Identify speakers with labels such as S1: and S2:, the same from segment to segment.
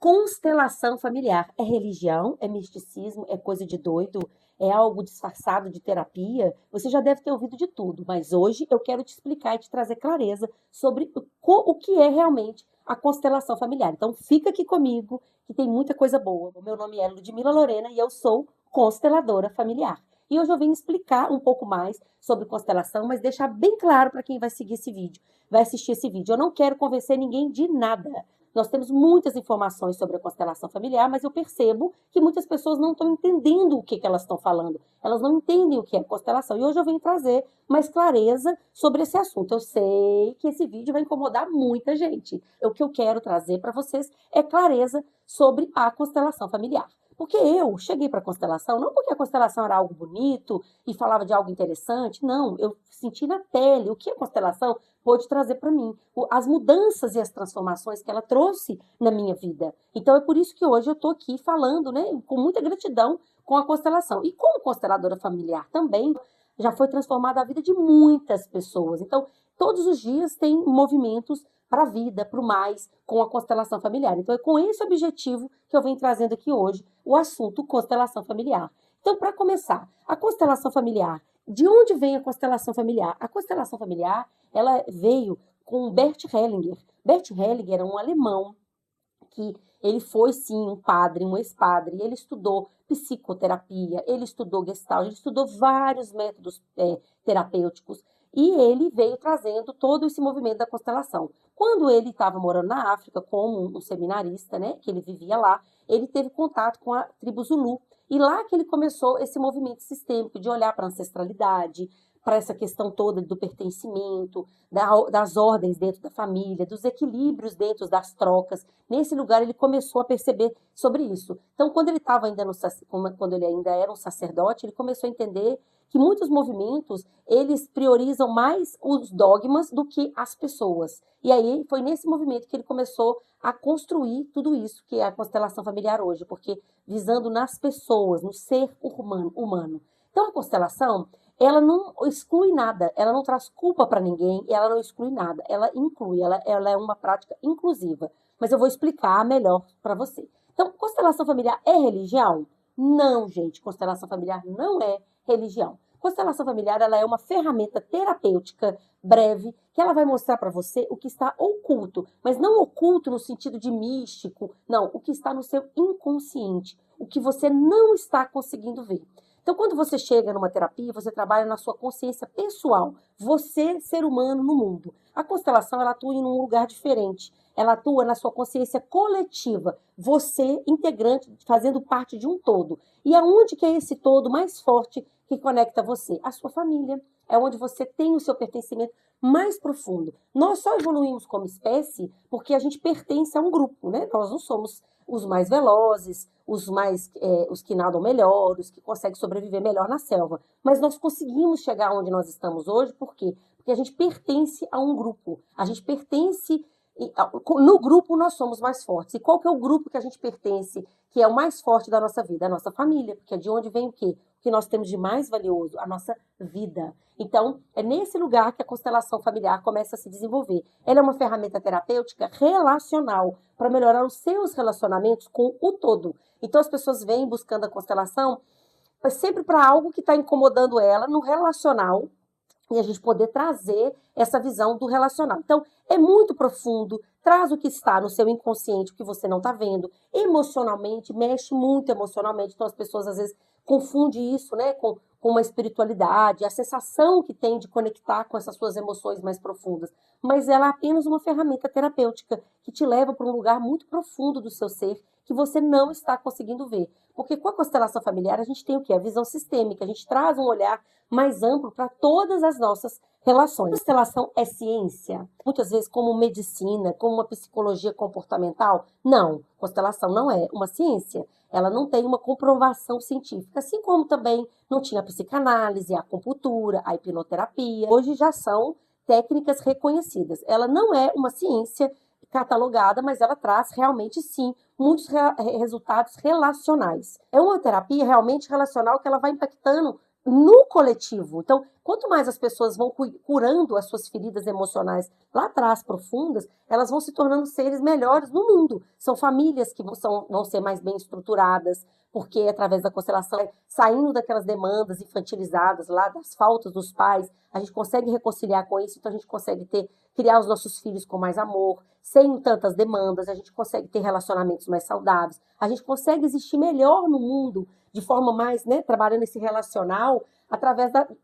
S1: Constelação familiar é religião, é misticismo, é coisa de doido, é algo disfarçado de terapia? Você já deve ter ouvido de tudo, mas hoje eu quero te explicar e te trazer clareza sobre o que é realmente a constelação familiar. Então fica aqui comigo, que tem muita coisa boa. O meu nome é Ludmila Lorena e eu sou consteladora familiar. E hoje eu vim explicar um pouco mais sobre constelação, mas deixar bem claro para quem vai seguir esse vídeo, vai assistir esse vídeo. Eu não quero convencer ninguém de nada. Nós temos muitas informações sobre a constelação familiar, mas eu percebo que muitas pessoas não estão entendendo o que elas estão falando. Elas não entendem o que é constelação. E hoje eu venho trazer mais clareza sobre esse assunto. Eu sei que esse vídeo vai incomodar muita gente. O que eu quero trazer para vocês é clareza sobre a constelação familiar. Porque eu cheguei para a constelação, não porque a constelação era algo bonito e falava de algo interessante, não, eu senti na pele o que a constelação pôde trazer para mim, as mudanças e as transformações que ela trouxe na minha vida. Então é por isso que hoje eu estou aqui falando, né, com muita gratidão com a constelação. E como consteladora familiar também, já foi transformada a vida de muitas pessoas. Então, todos os dias tem movimentos para a vida, para o mais, com a constelação familiar. Então, é com esse objetivo que eu venho trazendo aqui hoje o assunto constelação familiar. Então, para começar, a constelação familiar, de onde vem a constelação familiar? A constelação familiar, ela veio com Bert Hellinger. Bert Hellinger era um alemão que ele foi, sim, um padre, um ex-padre, ele estudou psicoterapia, ele estudou Gestalt, ele estudou vários métodos terapêuticos, e ele veio trazendo todo esse movimento da constelação. Quando ele estava morando na África como um seminarista, né, que ele vivia lá, ele teve contato com a tribo Zulu, e lá que ele começou esse movimento sistêmico de olhar para a ancestralidade, para essa questão toda do pertencimento, das ordens dentro da família, dos equilíbrios dentro das trocas. Nesse lugar ele começou a perceber sobre isso. Então, quando ele estava ainda quando ele ainda era um sacerdote, ele começou a entender que muitos movimentos, eles priorizam mais os dogmas do que as pessoas. E aí foi nesse movimento que ele começou a construir tudo isso que é a constelação familiar hoje, porque visando nas pessoas, no ser humano. Então, a constelação, ela não exclui nada, ela não traz culpa para ninguém, ela não exclui nada, ela inclui, ela é uma prática inclusiva. Mas eu vou explicar melhor para você. Então, constelação familiar é religião? Não, gente, constelação familiar não é religião. Constelação familiar, ela é uma ferramenta terapêutica breve que ela vai mostrar para você o que está oculto, mas não oculto no sentido de místico, não, o que está no seu inconsciente, o que você não está conseguindo ver. Então, quando você chega numa terapia, você trabalha na sua consciência pessoal, você, ser humano no mundo. A constelação, ela atua em um lugar diferente. Ela atua na sua consciência coletiva, você, integrante, fazendo parte de um todo. E aonde que é esse todo mais forte que conecta você? A sua família. É onde você tem o seu pertencimento mais profundo. Nós só evoluímos como espécie porque a gente pertence a um grupo, né? Nós não somos os mais velozes, os que nadam melhor, os que conseguem sobreviver melhor na selva. Mas nós conseguimos chegar onde nós estamos hoje, por quê? Porque a gente pertence a um grupo. A gente pertence... No grupo nós somos mais fortes. E qual que é o grupo que a gente pertence, que é o mais forte da nossa vida? A nossa família, porque é de onde vem o quê? O que nós temos de mais valioso? A nossa vida. Então, é nesse lugar que a constelação familiar começa a se desenvolver. Ela é uma ferramenta terapêutica relacional para melhorar os seus relacionamentos com o todo. Então, as pessoas vêm buscando a constelação sempre para algo que está incomodando ela no relacional, e a gente poder trazer essa visão do relacional. Então, é muito profundo, traz o que está no seu inconsciente, o que você não está vendo, emocionalmente, mexe muito emocionalmente, então as pessoas às vezes confundem isso, né, com uma espiritualidade, a sensação que tem de conectar com essas suas emoções mais profundas, mas ela é apenas uma ferramenta terapêutica que te leva para um lugar muito profundo do seu ser que você não está conseguindo ver. Porque com a constelação familiar a gente tem o quê? A visão sistêmica, a gente traz um olhar mais amplo para todas as nossas relações. A constelação é ciência? Muitas vezes como medicina, como uma psicologia comportamental? Não, constelação não é uma ciência. Ela não tem uma comprovação científica, assim como também não tinha a psicanálise, a acupuntura, a hipnoterapia. Hoje já são técnicas reconhecidas. Ela não é uma ciência catalogada, mas ela traz realmente, sim, muitos resultados relacionais. É uma terapia realmente relacional que ela vai impactando no coletivo. Então, quanto mais as pessoas vão curando as suas feridas emocionais lá atrás, profundas, elas vão se tornando seres melhores no mundo. São famílias que vão ser mais bem estruturadas, porque através da constelação, saindo daquelas demandas infantilizadas lá, das faltas dos pais, a gente consegue reconciliar com isso, então a gente consegue criar os nossos filhos com mais amor, sem tantas demandas, a gente consegue ter relacionamentos mais saudáveis, a gente consegue existir melhor no mundo, de forma mais, né, trabalhando esse relacional,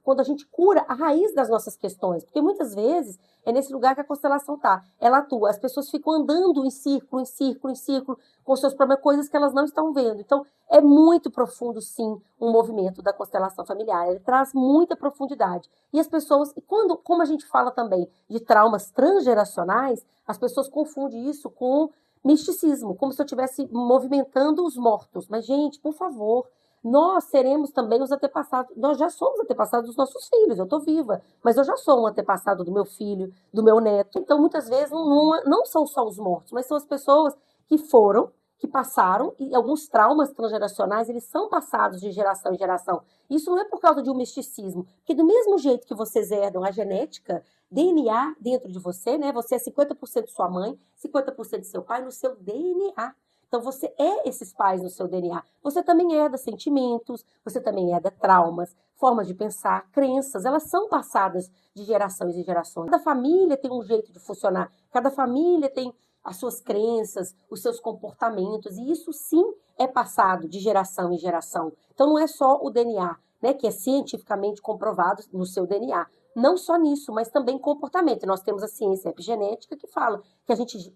S1: quando a gente cura a raiz das nossas questões. Porque muitas vezes é nesse lugar que a constelação está. Ela atua, as pessoas ficam andando em círculo, em círculo, em círculo, com seus problemas, coisas que elas não estão vendo. Então, é muito profundo, sim, um movimento da constelação familiar. Ele traz muita profundidade. E as pessoas, como a gente fala também de traumas transgeracionais, as pessoas confundem isso com misticismo, como se eu estivesse movimentando os mortos. Mas, gente, por favor, nós seremos também os antepassados, nós já somos antepassados dos nossos filhos, eu estou viva, mas eu já sou um antepassado do meu filho, do meu neto. Então, muitas vezes, não são só os mortos, mas são as pessoas que passaram, e alguns traumas transgeracionais, eles são passados de geração em geração. Isso não é por causa de um misticismo, porque do mesmo jeito que vocês herdam a genética, DNA dentro de você, né? Você é 50% sua mãe, 50% seu pai no seu DNA. Então, você é esses pais no seu DNA. Você também herda sentimentos, você também herda traumas, formas de pensar, crenças. Elas são passadas de gerações em gerações. Cada família tem um jeito de funcionar. Cada família tem as suas crenças, os seus comportamentos. E isso, sim, é passado de geração em geração. Então, não é só o DNA, né, que é cientificamente comprovado no seu DNA. Não só nisso, mas também comportamento. Nós temos a ciência epigenética que fala que a gente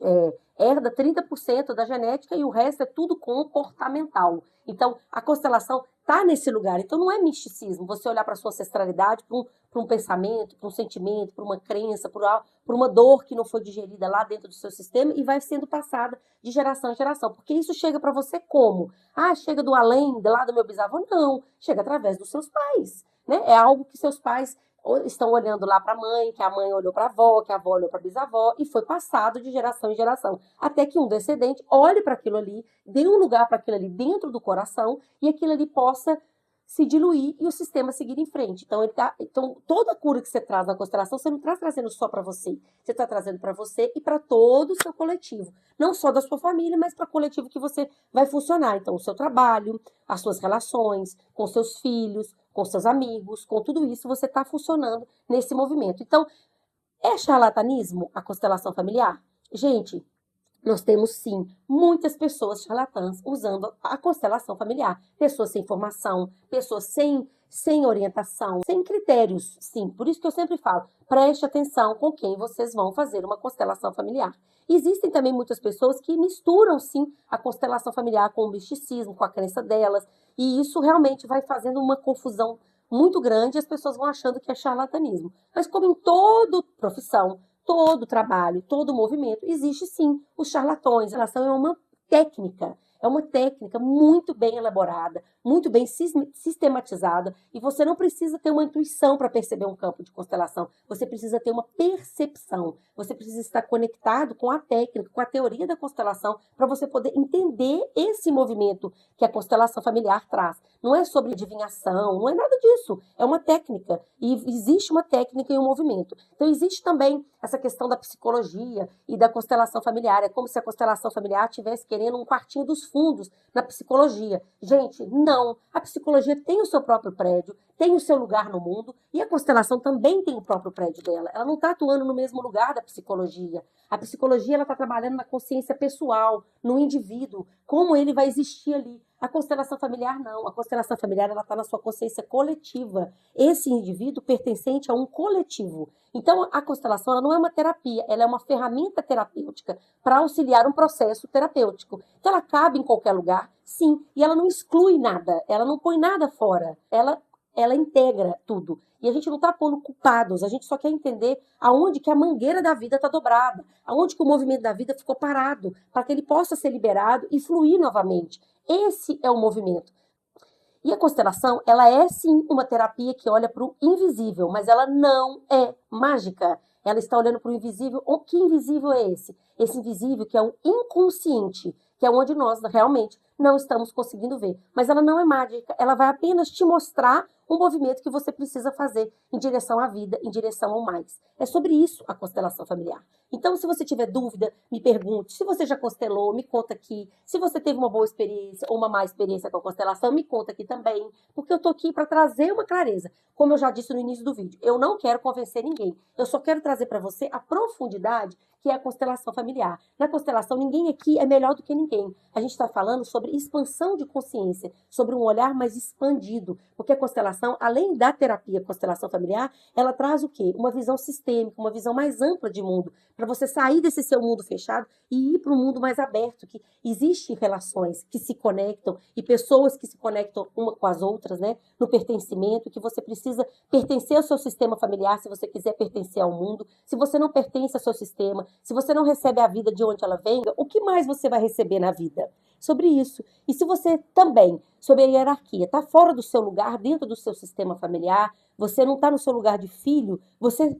S1: herda 30% da genética e o resto é tudo comportamental. Então, a constelação está nesse lugar. Então, não é misticismo você olhar para a sua ancestralidade, para um pensamento, para um sentimento, para uma crença, para uma dor que não foi digerida lá dentro do seu sistema e vai sendo passada de geração em geração. Porque isso chega para você como? Ah, chega do além, lá do meu bisavô? Não, chega através dos seus pais. Né? É algo que seus pais estão olhando lá para a mãe, que a mãe olhou para a avó, que a avó olhou para a bisavó, e foi passado de geração em geração. Até que um descendente olhe para aquilo ali, dê um lugar para aquilo ali dentro do coração, e aquilo ali possa se diluir e o sistema seguir em frente. Então, toda a cura que você traz na constelação, você não está trazendo só para você. Você está trazendo para você e para todo o seu coletivo. Não só da sua família, mas para o coletivo que você vai funcionar. Então, o seu trabalho, as suas relações com seus filhos, com seus amigos, com tudo isso, você está funcionando nesse movimento. Então, é charlatanismo a constelação familiar? Gente, nós temos, sim, muitas pessoas charlatãs usando a constelação familiar. Pessoas sem formação, pessoas sem orientação, sem critérios, sim. Por isso que eu sempre falo, preste atenção com quem vocês vão fazer uma constelação familiar. Existem também muitas pessoas que misturam, sim, a constelação familiar com o misticismo, com a crença delas, e isso realmente vai fazendo uma confusão muito grande e as pessoas vão achando que é charlatanismo. Mas como em toda profissão, todo trabalho, todo movimento, existe sim os charlatões. A relação é uma técnica muito bem elaborada, muito bem sistematizada, e você não precisa ter uma intuição para perceber um campo de constelação, você precisa ter uma percepção, você precisa estar conectado com a técnica, com a teoria da constelação, para você poder entender esse movimento que a constelação familiar traz. Não é sobre adivinhação, não é nada disso, é uma técnica, e existe uma técnica e um movimento. Então existe também essa questão da psicologia e da constelação familiar, é como se a constelação familiar estivesse querendo um quartinho dos fundos na psicologia. Gente, não. A psicologia tem o seu próprio prédio, tem o seu lugar no mundo, e a constelação também tem o próprio prédio dela. Ela não está atuando no mesmo lugar da psicologia. A psicologia está trabalhando na consciência pessoal, no indivíduo, como ele vai existir ali. A constelação familiar não. A constelação familiar está na sua consciência coletiva. Esse indivíduo pertencente a um coletivo. Então, a constelação ela não é uma terapia, ela é uma ferramenta terapêutica para auxiliar um processo terapêutico. Então, ela cabe em qualquer lugar, sim, e ela não exclui nada, ela não põe nada fora, ela integra tudo. E a gente não está pondo culpados, a gente só quer entender aonde que a mangueira da vida está dobrada, aonde que o movimento da vida ficou parado, para que ele possa ser liberado e fluir novamente. Esse é o movimento. E a constelação, ela é sim uma terapia que olha para o invisível, mas ela não é mágica. Ela está olhando para o invisível. Que invisível é esse? Esse invisível que é um inconsciente, que é onde nós realmente não estamos conseguindo ver. Mas ela não é mágica, ela vai apenas te mostrar um movimento que você precisa fazer em direção à vida, em direção ao mais. É sobre isso a constelação familiar. Então, se você tiver dúvida, me pergunte. Se você já constelou, me conta aqui. Se você teve uma boa experiência ou uma má experiência com a constelação, me conta aqui também. Porque eu tô aqui para trazer uma clareza. Como eu já disse no início do vídeo, eu não quero convencer ninguém. Eu só quero trazer para você a profundidade que é a constelação familiar. Na constelação, ninguém aqui é melhor do que ninguém. A gente está falando sobre expansão de consciência, sobre um olhar mais expandido. Porque a constelação, além da terapia constelação familiar, ela traz o quê? Uma visão sistêmica, uma visão mais ampla de mundo, para você sair desse seu mundo fechado e ir para um mundo mais aberto, que existem relações que se conectam e pessoas que se conectam uma com as outras, né? No pertencimento, que você precisa pertencer ao seu sistema familiar se você quiser pertencer ao mundo. Se você não pertence ao seu sistema, se você não recebe a vida de onde ela venga, o que mais você vai receber na vida? Sobre isso. E se você também, sobre a hierarquia, está fora do seu lugar, dentro do seu sistema familiar, você não está no seu lugar de filho, você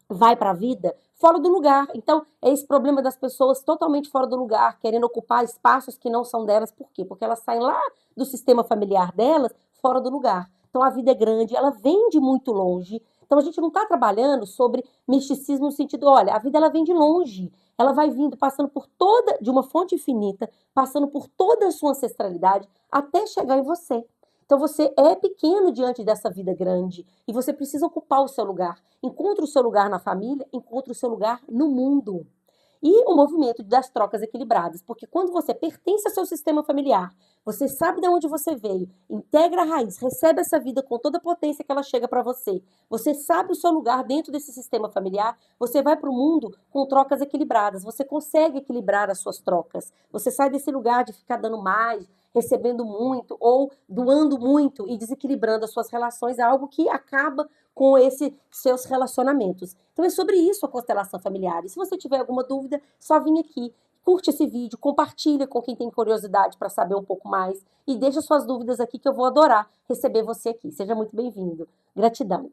S1: vai para a vida fora do lugar. Então, é esse problema das pessoas totalmente fora do lugar, querendo ocupar espaços que não são delas. Por quê? Porque elas saem lá do sistema familiar delas, fora do lugar. Então, a vida é grande, ela vem de muito longe. Então, a gente não está trabalhando sobre misticismo no sentido, olha, a vida ela vem de longe. Ela vai vindo, passando por toda, de uma fonte infinita, passando por toda a sua ancestralidade, até chegar em você. Então você é pequeno diante dessa vida grande e você precisa ocupar o seu lugar. Encontre o seu lugar na família, encontre o seu lugar no mundo. E o movimento das trocas equilibradas, porque quando você pertence ao seu sistema familiar, você sabe de onde você veio, integra a raiz, recebe essa vida com toda a potência que ela chega para você, você sabe o seu lugar dentro desse sistema familiar, você vai para o mundo com trocas equilibradas, você consegue equilibrar as suas trocas, você sai desse lugar de ficar dando mais, recebendo muito ou doando muito e desequilibrando as suas relações, é algo que acaba com esses seus relacionamentos. Então é sobre isso a constelação familiar. E se você tiver alguma dúvida, só vim aqui, curte esse vídeo, compartilha com quem tem curiosidade para saber um pouco mais e deixa suas dúvidas aqui que eu vou adorar receber você aqui. Seja muito bem-vindo. Gratidão.